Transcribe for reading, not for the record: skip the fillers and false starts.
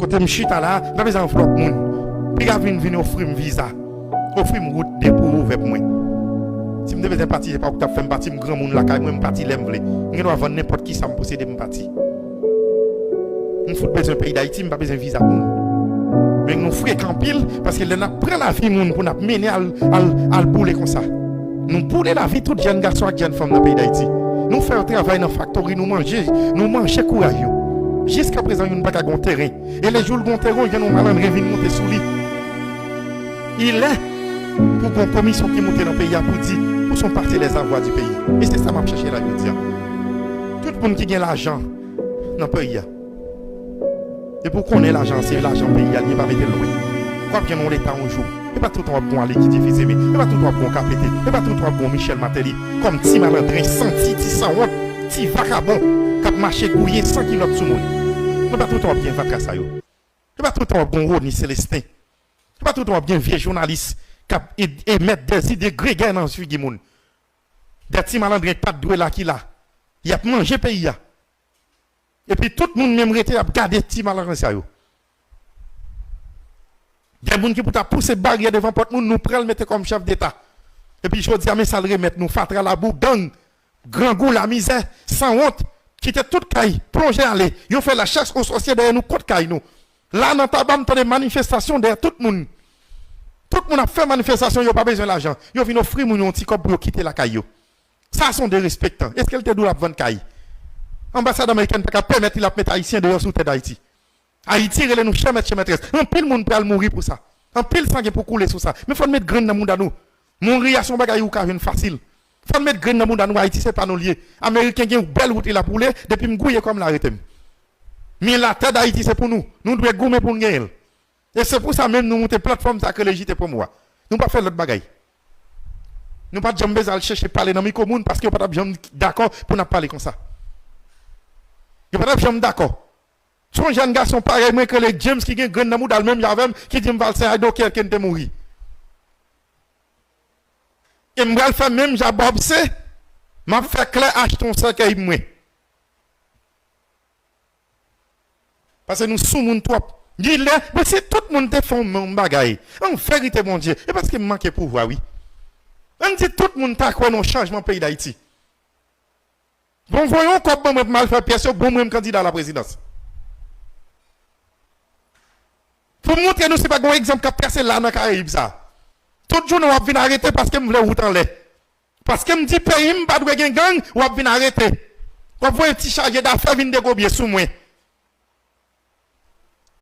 Côté m'chita là, pas besoin flop moun. Puis venir offrir un visa. Offrir une route de pour ouvert pour moi. Si me devais partir, pas pour faire partie grand monde là, moi me parti l'aime vle. Je dois vendre n'importe qui ça me posséder me parti. On fout besoin pays d'Haïti, pas besoin visa pour nous. Mais nous fréquent pile parce que nous prend la vie moun pour nous mener à bouler comme ça. Nous bouler la vie tout jeune garçon et jeune femme dans le pays d'Haïti. Nous faisons travail dans la factory, nous manger courageux. Jusqu'à présent, nous n'avons pas de terrain. Et les jours où nous avons terrain, nous avons malandre venir monter sous lui. Il est pour une commission qui monte dans le pays pour dire où sont partis les avoirs du pays. Et c'est ça que je cherche là, je dis. Tout le monde qui a l'argent dans le pays. Et pour qu'on ait l'argent, c'est l'argent du pays, il n'y a pas mettre loin. Quoi bien on l'État un jour. Et pas tout le temps bon à l'équipe diffusée, et pas tout le temps bon Capété, et pas tout le temps bon Michel Matéli, comme petit malandrin, senti, sans honte, petit vagabond, qui a marché gouillé 100 km sous monde. Et pas tout le temps bien Fatra Sayo. Et pas tout le temps bon Rodney Célestin. Et pas tout le temps bien vieux journaliste qui émettent des idées grégaires dans ce monde. Des petits malandrins pas de doué là qui là. Il a mangé pays. Et puis tout le monde même rete à garder des petits malandrins Sayo. Des gens qui pour pousser barrière devant porte nous prennent mettre comme chef d'État. Et puis je dis à mes salariés mettre nous Fatra la boue gang, grand goût la misère, sans honte, qui était toute caille, plongé aller. Ils ont fait la chasse aux sorciers derrière nous, côte caille nous. Là dans Tabam, tu as des manifestations derrière tout le monde. Tout le monde a fait manifestation, ils n'ont pas besoin d'argent. Ils ont venu offrir un petit cop pour quitter la caille. Ça sont des respectants. Est-ce qu'elle te doit la vendre caille? L'ambassade américaine ne peut pas permettre de mettre Haïtien dehors sous tête d'Haïti. Haïti, il nous chez maîtresse. Un pile monde peut mourir pour ça. Un pile sang pour couler sur ça. Mais il faut mettre grain dans le monde à nous. Mourir à son bagage ou carrément facile. Il faut mettre grain dans le monde à nous. Haïti, c'est pas nos liés. Américains qui ont une belle route la poulet depuis m'gouiller comme l'arrêté. Mais la tête d'Haïti, c'est pour nous. Nous devons gommer pour nous gagner. Et c'est pour ça même nous montons plateforme ça que légité pour moi. Nous ne pas faire l'autre bagaille. Nous pas jamais à chercher parler dans mes communes parce que nous pas jamais d'accord pour nous parler comme ça. Nous pas jamais d'accord. Son jeune garçon pareil moi que les James qui gagne grand dans le même j'avais qui dit me valser à do quelqu'un de mourir. Et me va faire même j'abob c'est m'a fait clair acheter ça qu'il moi. Parce que nous sous moun trop. Dit là, mais c'est tout le monde te font mon bagaille. En vérité mon Dieu, et parce que me manque pouvoir oui. On dit tout le monde t'a quoi non changement pays d'Haïti. Bon voyons comment mal faire pièce bon même candidat à la présidence. Pour montrer nous c'est pas un exemple qu'a passé là dans Caraïbes ça. Tout jour on va venir arrêter parce que me voulait route en l'air. Parce que me dit pays me pas doit gang, on va venir arrêter. On voit un petit chargé d'affaires venir dégobier sous moi.